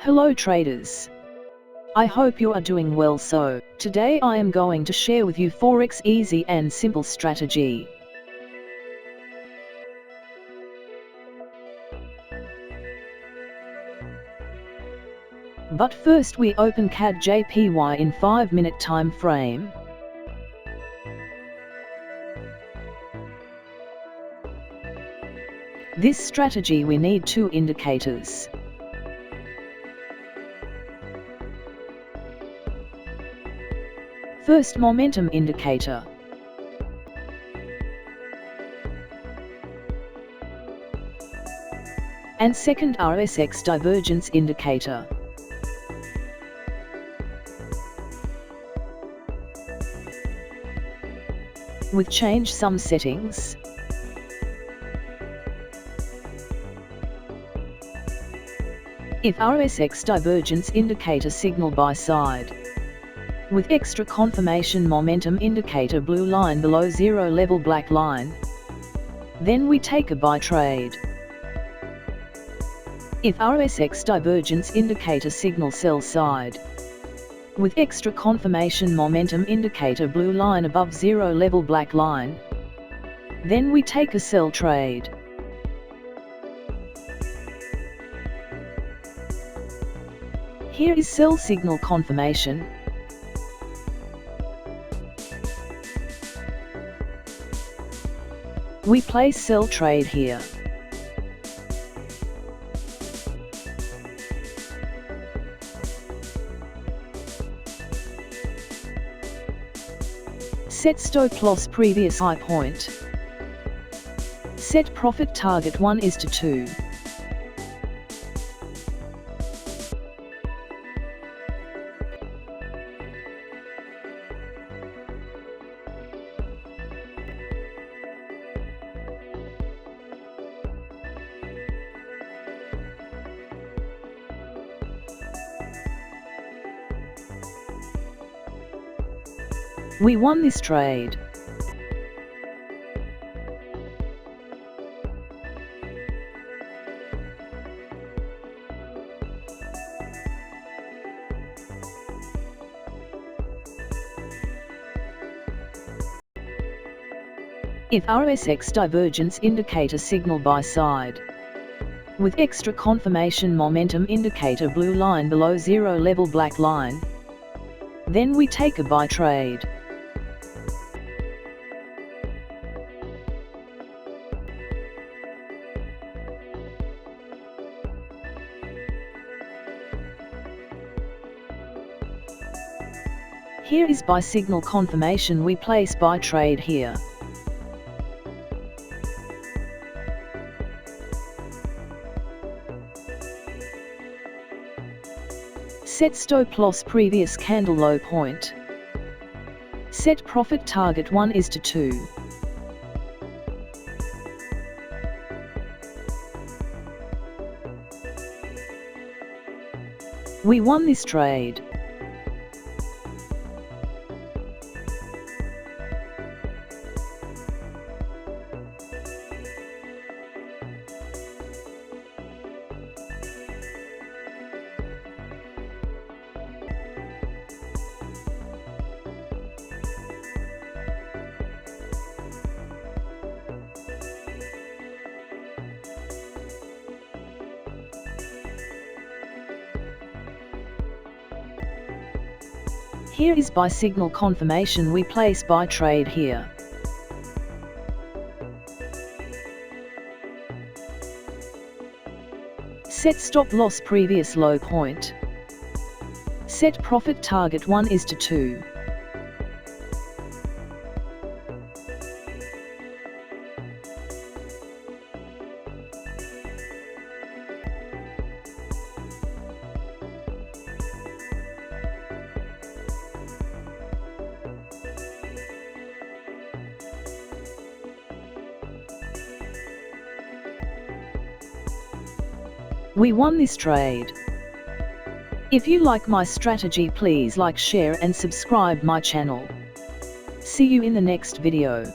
Hello traders. I hope you are doing well. So, today I am going to share with you Forex easy and simple strategy. But first we open CAD JPY in 5-minute time frame. This strategy we need two indicators. First, momentum indicator. And second, RSX Divergence indicator. With change some settings. If RSX Divergence indicator signal buy side. With extra confirmation momentum indicator blue line below zero level black line. Then we take a buy trade. If RSX Divergence indicator signal sell side. With extra confirmation momentum indicator blue line above zero level black line. Then we take a sell trade. Here is sell signal confirmation. We place sell trade here. Set stop loss previous high point. Set profit target 1:2. We won this trade. If RSX Divergence indicator signal buy side. With extra confirmation momentum indicator blue line below zero level black line. Then we take a buy trade. Here is buy signal confirmation. We place buy trade here. Set stop loss previous candle low point. Set profit target 1:2. We won this trade. Here is buy signal confirmation. We place buy trade here. Set stop loss previous low point. Set profit target 1:2. We won this trade. If you like my strategy, please like, share and subscribe my channel. See you in the next video.